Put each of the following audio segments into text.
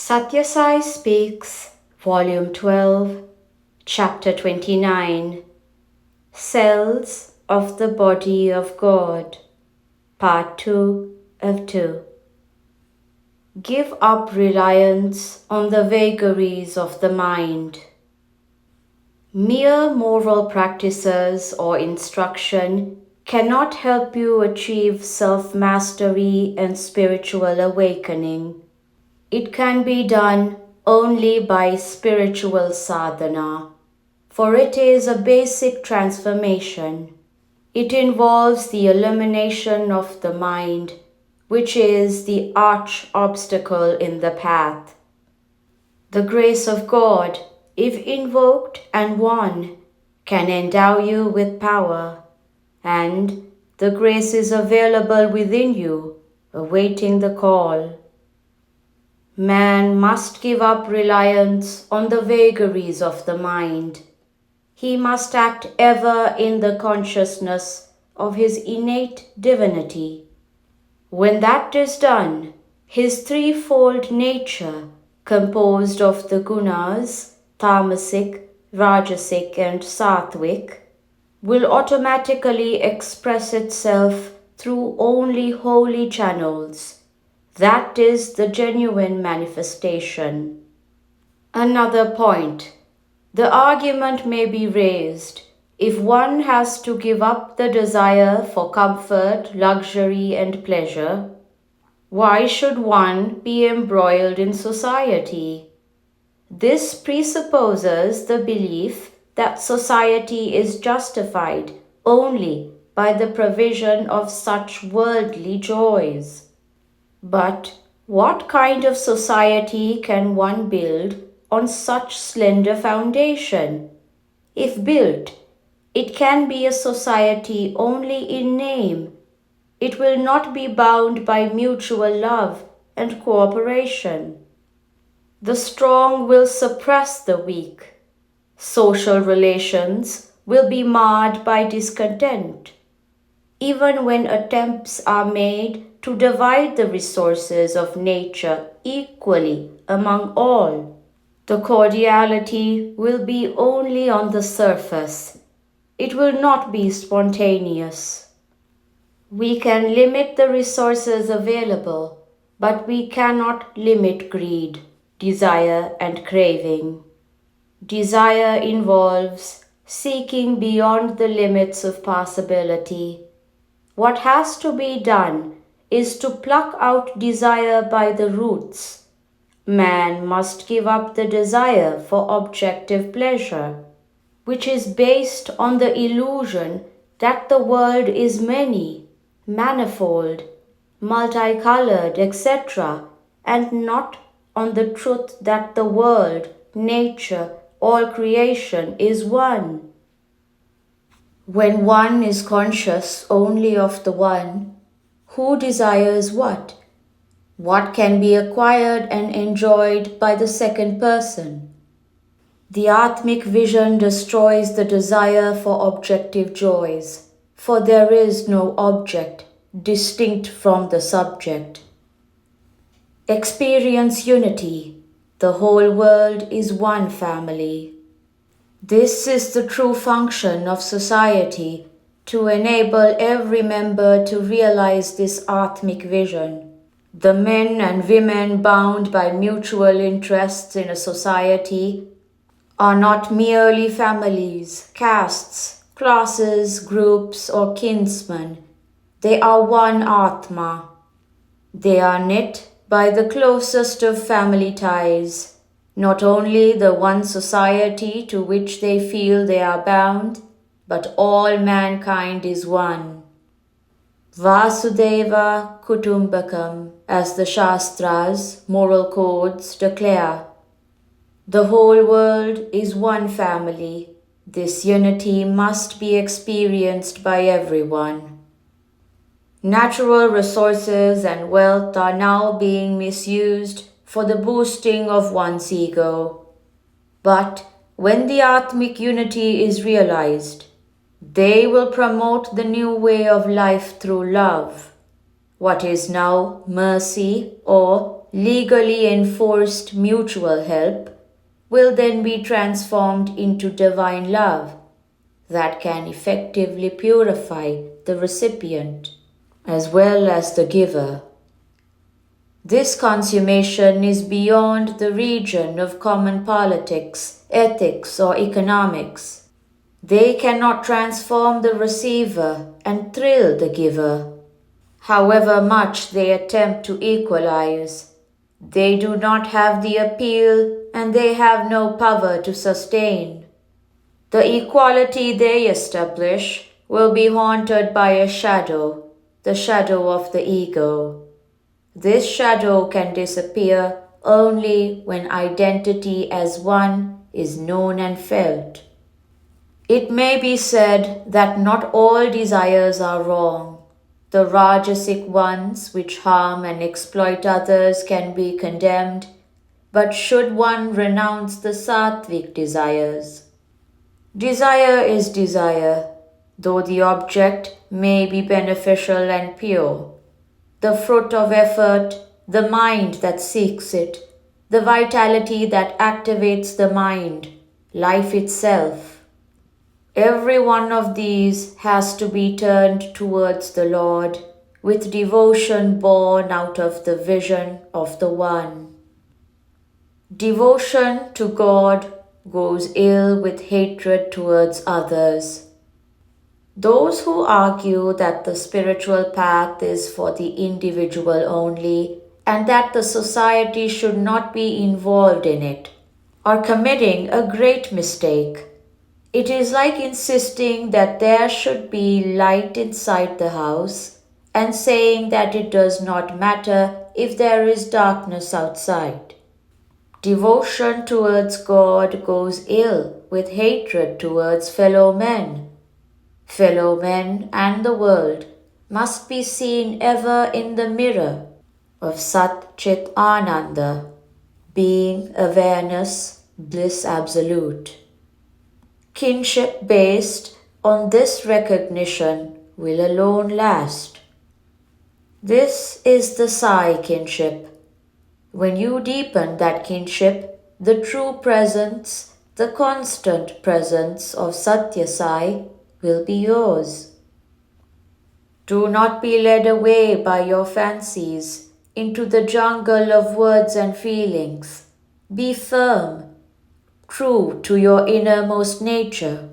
Sathya Sai Speaks, Volume 12, Chapter 29, Cells of the Body of God, Part 2 of 2. Give up reliance on the vagaries of the mind. Mere moral practices or instruction cannot help you achieve self-mastery and spiritual awakening. It can be done only by spiritual sadhana, for it is a basic transformation. It involves the elimination of the mind, which is the arch obstacle in the path. The grace of God, if invoked and won, can endow you with power, and the grace is available within you, awaiting the call. Man must give up reliance on the vagaries of the mind. He must act ever in the consciousness of his innate divinity. When that is done, his threefold nature, composed of the gunas, tamasic, rajasic and sattvic, will automatically express itself through only holy channels. That is the genuine manifestation. Another point. The argument may be raised: if one has to give up the desire for comfort, luxury and pleasure, why should one be embroiled in society? This presupposes the belief that society is justified only by the provision of such worldly joys. But what kind of society can one build on such slender foundation? If built, it can be a society only in name. It will not be bound by mutual love and cooperation. The strong will suppress the weak. Social relations will be marred by discontent. Even when attempts are made to divide the resources of nature equally among all, the cordiality will be only on the surface. It will not be spontaneous. We can limit the resources available, but we cannot limit greed, desire, and craving. Desire involves seeking beyond the limits of possibility. What has to be done is to pluck out desire by the roots. Man must give up the desire for objective pleasure, which is based on the illusion that the world is many, manifold, multicolored, etc., and not on the truth that the world, nature, all creation is one. When one is conscious only of the one, who desires what? What can be acquired and enjoyed by the second person? The Atmic vision destroys the desire for objective joys, for there is no object distinct from the subject. Experience unity. The whole world is one family. This is the true function of society, to enable every member to realize this Atmic vision. The men and women bound by mutual interests in a society are not merely families, castes, classes, groups, or kinsmen. They are one Atma. They are knit by the closest of family ties, not only the one society to which they feel they are bound, but all mankind is one. Vasudeva Kutumbakam, as the Shastras, moral codes, declare. The whole world is one family. This unity must be experienced by everyone. Natural resources and wealth are now being misused for the boosting of one's ego. But when the Atmic unity is realized, they will promote the new way of life through love, what is now mercy or legally enforced mutual help will then be transformed into divine love that can effectively purify the recipient as well as the giver. This consummation is beyond the region of common politics, ethics, or economics. They cannot transform the receiver and thrill the giver. However much they attempt to equalize, they do not have the appeal and they have no power to sustain. The equality they establish will be haunted by a shadow, the shadow of the ego. This shadow can disappear only when identity as one is known and felt. It may be said that not all desires are wrong. The Rajasic ones, which harm and exploit others, can be condemned, but should one renounce the Sattvic desires? Desire is desire, though the object may be beneficial and pure. The fruit of effort, the mind that seeks it, the vitality that activates the mind, life itself. Every one of these has to be turned towards the Lord with devotion born out of the vision of the One. Devotion to God goes ill with hatred towards others. Those who argue that the spiritual path is for the individual only and that the society should not be involved in it are committing a great mistake. It is like insisting that there should be light inside the house and saying that it does not matter if there is darkness outside. Devotion towards God goes ill with hatred towards fellow men. Fellow men and the world must be seen ever in the mirror of Sat Chit Ananda, being awareness, bliss absolute. Kinship based on this recognition will alone last. This is the Sai kinship. When you deepen that kinship, the true presence, the constant presence of Sathya Sai will be yours. Do not be led away by your fancies into the jungle of words and feelings. Be firm, true to your innermost nature.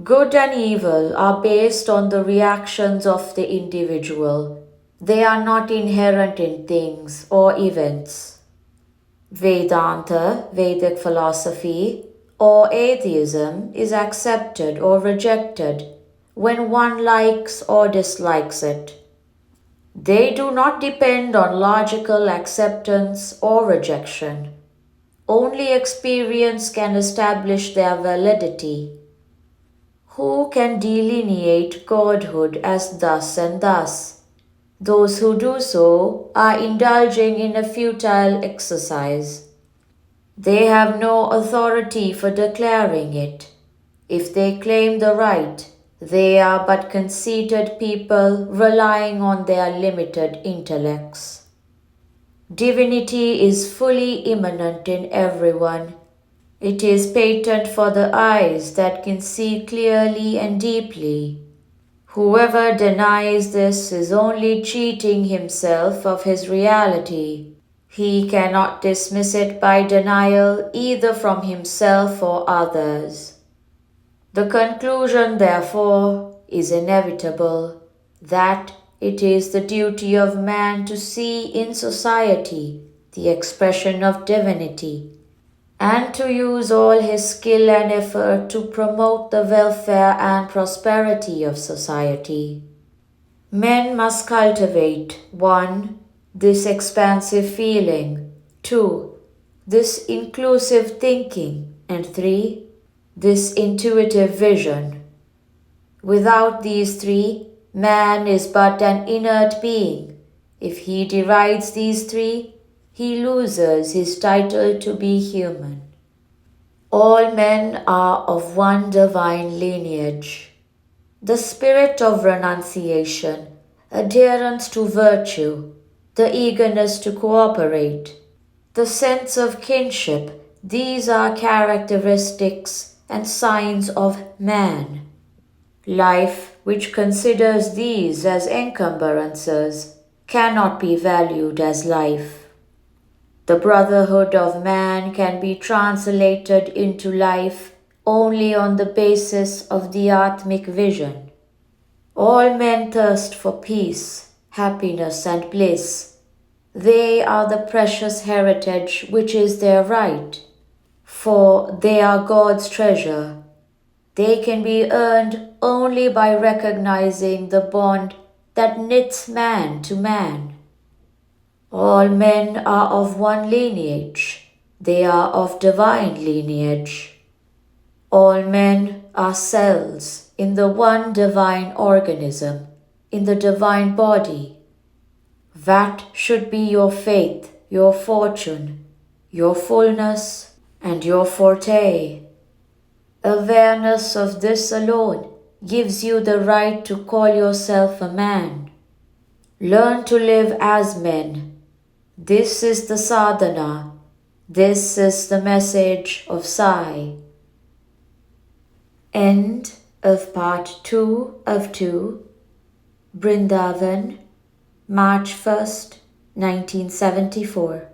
Good and evil are based on the reactions of the individual. They are not inherent in things or events. Vedanta, Vedic philosophy, or atheism is accepted or rejected when one likes or dislikes it. They do not depend on logical acceptance or rejection. Only experience can establish their validity. Who can delineate Godhood as thus and thus? Those who do so are indulging in a futile exercise. They have no authority for declaring it. If they claim the right, they are but conceited people relying on their limited intellects. Divinity is fully immanent in everyone. It is patent for the eyes that can see clearly and deeply. Whoever denies this is only cheating himself of his reality. He cannot dismiss it by denial either from himself or others. The conclusion, therefore, is inevitable, that it is the duty of man to see in society the expression of divinity, and to use all his skill and effort to promote the welfare and prosperity of society. Men must cultivate 1. This expansive feeling, 2. This inclusive thinking, and 3. This intuitive vision. Without these 3, man is but an inert being. If he derides these 3, he loses his title to be human. All men are of one divine lineage. The spirit of renunciation, adherence to virtue, the eagerness to cooperate, the sense of kinship. These are characteristics and signs of man. Life which considers these as encumbrances cannot be valued as life. The brotherhood of man can be translated into life only on the basis of the Atmic vision. All men thirst for peace, happiness, and bliss. They are the precious heritage which is their right, for they are God's treasure. They can be earned only by recognizing the bond that knits man to man. All men are of one lineage. They are of divine lineage. All men are cells in the one divine organism, in the divine body. That should be your faith, your fortune, your fullness, and your forte. Awareness of this alone gives you the right to call yourself a man. Learn to live as men. This is the sadhana. This is the message of Sai. End of part 2 of 2. Vrindavan, March 1st, 1974.